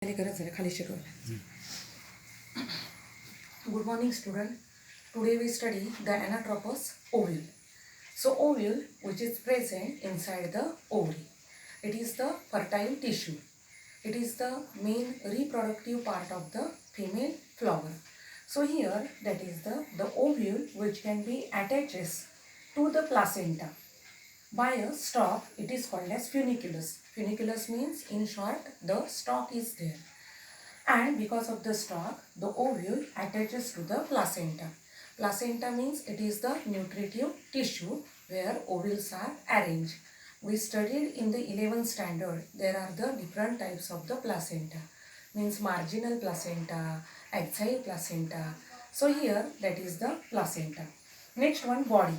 Good morning, student. Today we study the anatropous ovule. So ovule, which is present inside the ovary, it is the fertile tissue. It is the main reproductive part of the female flower. So here, that is the ovule which can be attached to the placenta. By a stalk, it is called as funiculus. Funiculus means, in short, the stalk is there. And because of the stalk, the ovule attaches to the placenta. Placenta means it is the nutritive tissue where ovules are arranged. We studied in the 11th standard, there are the different types of the placenta. Means marginal placenta, axile placenta. So here, that is the placenta. Next one, body.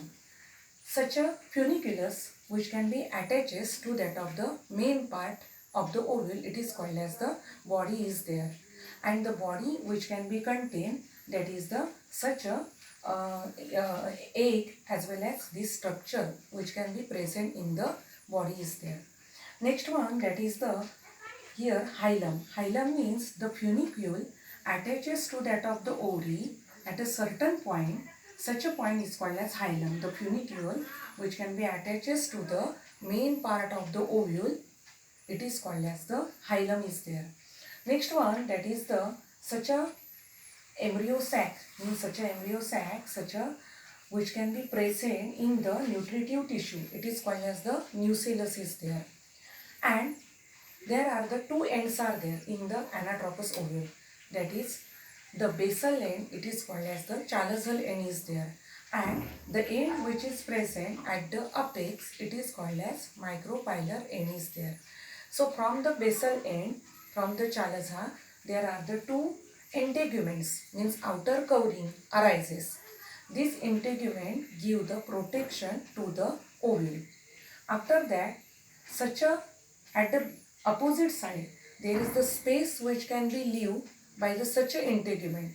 Such a funiculus which can be attached to that of the main part of the ovule, it is called as the body is there. And the body which can be contained, that is the such a egg as well as this structure which can be present in the body is there. Next one, that is the here hilum. Hilum means the funicule attaches to that of the ovary at a certain point. Such a point is called as hilum. The funicule which can be attached to the main part of the ovule, it is called as the hilum is there. Next one, that is the such a embryo sac. Means such a embryo sac, such a which can be present in the nutritive tissue. It is called as the nucellus is there. And there are the two ends are there in the anatropous ovule. That is the basal end, it is called as the chalazal end is there. And the end which is present at the apex, it is called as micropylar end is there. So from the basal end, from the chalaza, there are the two integuments, means outer covering arises. This integument give the protection to the ovule. After that, such a at the opposite side, there is the space which can be leave by the such a integument,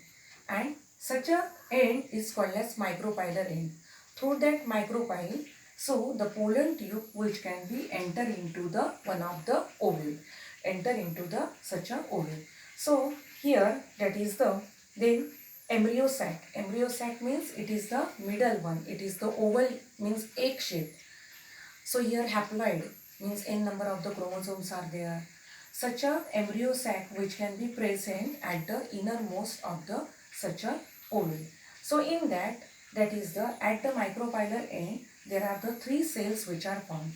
and such a end is called as micropylar end. Through that micropyle, so the pollen tube which can be enter into the one of the ovule, enter into the such a ovule. So here, that is the then embryo sac. Embryo sac means it is the middle one. It is the oval, means egg shape. So here haploid means n number of the chromosomes are there. Such a embryo sac which can be present at the innermost of the such a ovule. So in that, that is the at the micropylar end, there are the three cells which are formed.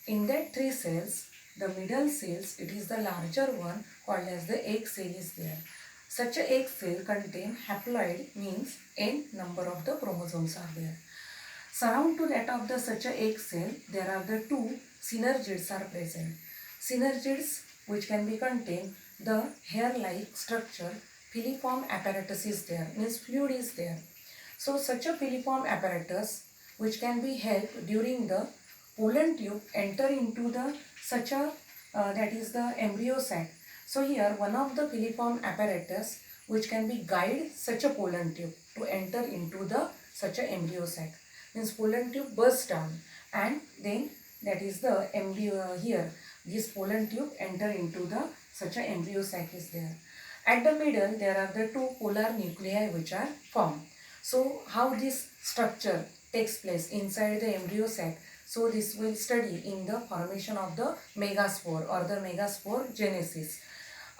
In that three cells, the middle cells, it is the larger one called as the egg cell is there. Such a egg cell contain haploid, means n number of the chromosomes are there. Surround to that of the such a egg cell, there are the two synergids are present. Synergids which can be contain the hair-like structure, filiform apparatus is there, means fluid is there. So such a filiform apparatus which can be helped during the pollen tube enter into the such a that is the embryo sac. So here one of the filiform apparatus which can be guide such a pollen tube to enter into the such a embryo sac. Means pollen tube bursts down, and then that is the embryo here. This pollen tube enter into the such a embryo sac is there. At the middle, there are the two polar nuclei which are formed. So how this structure takes place inside the embryo sac? So this will study in the formation of the megaspore or the megaspore genesis.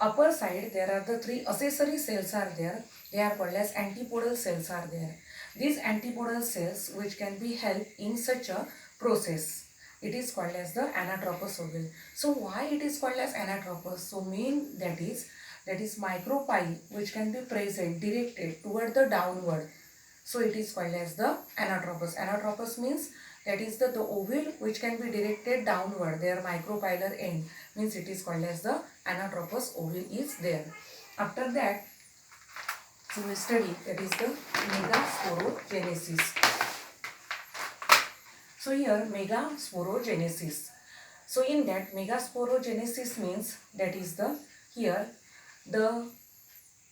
Upper side, there are the three accessory cells are there. They are called as antipodal cells are there. These antipodal cells which can be helped in such a process, it is called as the anatropous ovule. So why it is called as anatropous? So main that is micropyle which can be present directed toward the downward. So it is called as the anatropous. Anatropous means that is the ovule which can be directed downward. Their micropylar end means it is called as the anatropous ovule is there. After that, so we study that is the megasporogenesis. So here megasporogenesis. So in that megasporogenesis means that is the here the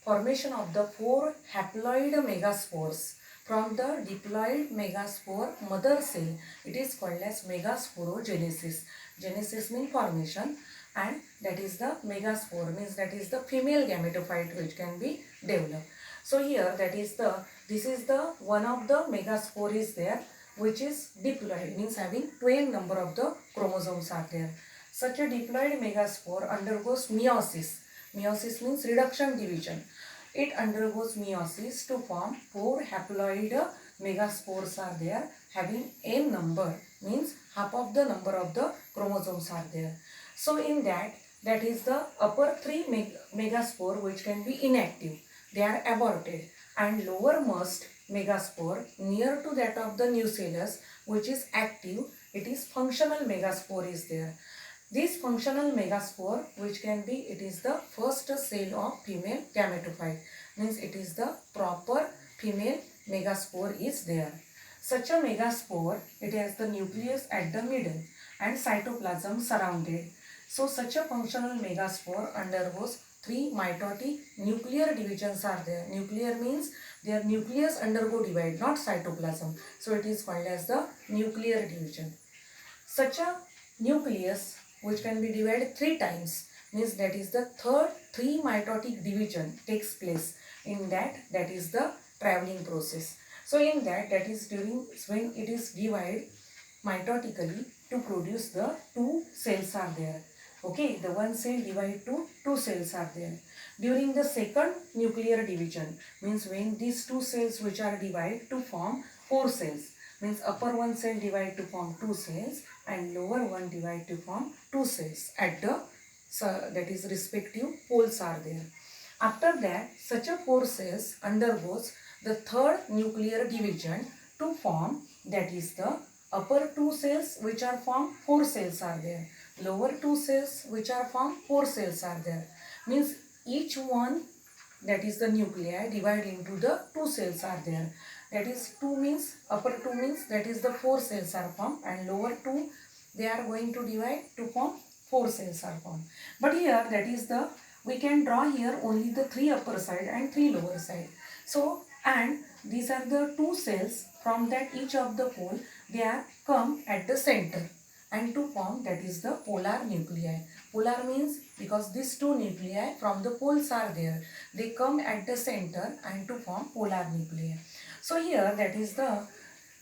formation of the four haploid megaspores from the diploid megaspore mother cell. It is called as megasporogenesis. Genesis means formation. and that is the megaspore, means that is the female gametophyte which can be developed. So here this is the one of the megaspore is there which is diploid, means having 12 number of the chromosomes are there. Such a diploid megaspore undergoes meiosis. Meiosis means reduction division. It undergoes meiosis to form 4 haploid megaspores are there having n number, means half of the number of the chromosomes are there. So in that is the upper 3 megaspore which can be inactive. They are aborted, and lowermost megaspore near to that of the nucellus which is active, it is functional megaspore is there. This functional megaspore which can be, it is the first cell of female gametophyte, means it is the proper female megaspore is there. Such a megaspore, it has the nucleus at the middle and cytoplasm surrounded. So such a functional megaspore undergoes 3 mitotic nuclear divisions are there. Nuclear means their nucleus undergo divide, not cytoplasm. So it is called as the nuclear division. Such a nucleus which can be divided 3 times, means that is the third 3 mitotic division takes place. In that is the traveling process. So in that is during when it is divided mitotically to produce the 2 cells are there. Okay, the one cell divide to 2 cells are there. During the second nuclear division, means when these 2 cells which are divided to form 4 cells, means upper one cell divide to form 2 cells and lower one divide to form 2 cells at the that is respective poles are there. After that, such a 4 cells undergoes the third nuclear division to form, that is the upper 2 cells which are formed 4 cells are there. Lower 2 cells which are formed 4 cells are there. Means each one, that is the nuclei, divide into the 2 cells are there. That is 2 means, upper 2 means that is the 4 cells are formed, and lower 2 they are going to divide to form 4 cells are formed. But here that is the, we can draw here only the 3 upper side and 3 lower side. So, and these are the 2 cells from that each of the pole, they are come at the center and to form, that is the polar nuclei. Polar means because these 2 nuclei from the poles are there, they come at the center and to form polar nuclei. So here that is the,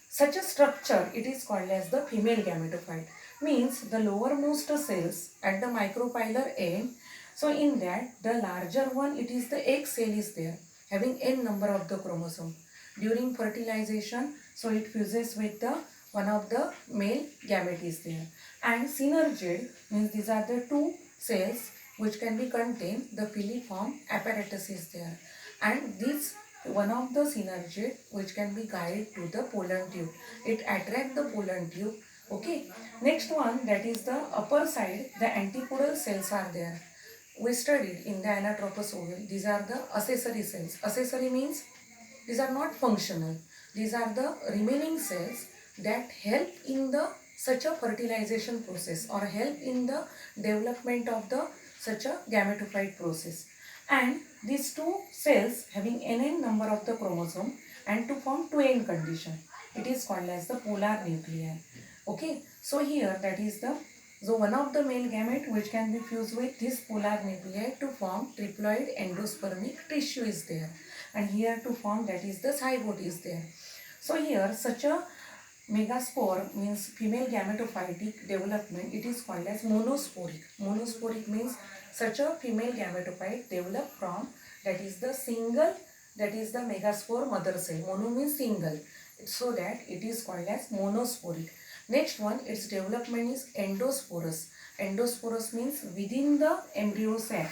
such a structure, it is called as the female gametophyte, means the lowermost cells at the micropylar end. So in that the larger one, it is the egg cell is there having n number of the chromosome. During fertilization, so it fuses with the one of the male gamete is there. And synergid means these are the 2 cells which can be contained, the filiform apparatus is there. And this one of the synergid which can be guided to the pollen tube. It attracts the pollen tube. Okay. Next one, that is the upper side, the antipodal cells are there. We studied in the Anatropous ovule. These are the accessory cells. Accessory means these are not functional. These are the remaining cells that help in the such a fertilization process or help in the development of the such a gametophyte process. And these 2 cells having n number of the chromosome and to form 2n condition, it is called as the polar nuclei. Okay, so here that is the, so one of the male gamete which can be fused with this polar nuclei to form triploid endospermic tissue is there, and here to form, that is the zygote is there. So here such a megaspore means female gametophytic development, it is called as monosporic. Monosporic means such a female gametophyte developed from, that is the single, that is the megaspore mother cell. Mono means single, so that it is called as monosporic. Next one, its development is endosporous. Endosporous means within the embryo sac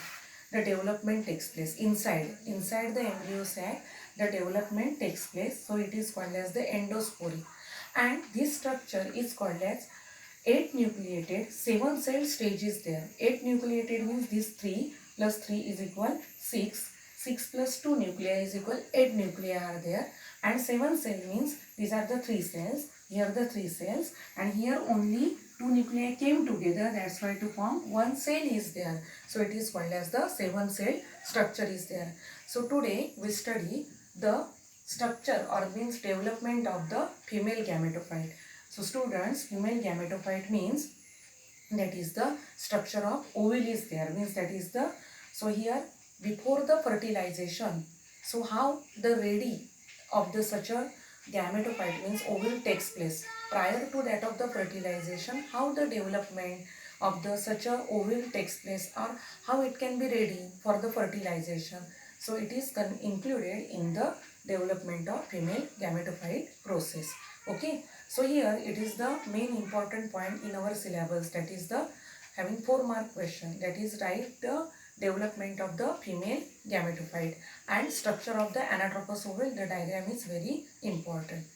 the development takes place. Inside the embryo sac the development takes place, so it is called as the endosporic. And this structure is called as 8 nucleated 7 cell stage is there. 8 nucleated means this 3 plus 3 is equal 6. 6 plus 2 nuclei is equal 8 nuclei are there. And 7 cell means these are the 3 cells. Here the 3 cells, and here only 2 nuclei came together, that's why to form 1 cell is there. So it is called as the 7 cell structure is there. So today we study the structure or means development of the female gametophyte. So students, female gametophyte means that is the structure of ovule is there, means that is the, so here before the fertilization, so how the ready of the such a gametophyte means ovule takes place prior to that of the fertilization, how the development of the such a ovule takes place or how it can be ready for the fertilization. So it is included in the development of female gametophyte process. Okay, so here it is the main important point in our syllabus, that is the having 4 mark question, that is write the development of the female gametophyte and structure of the anatropous ovule. The diagram is very important.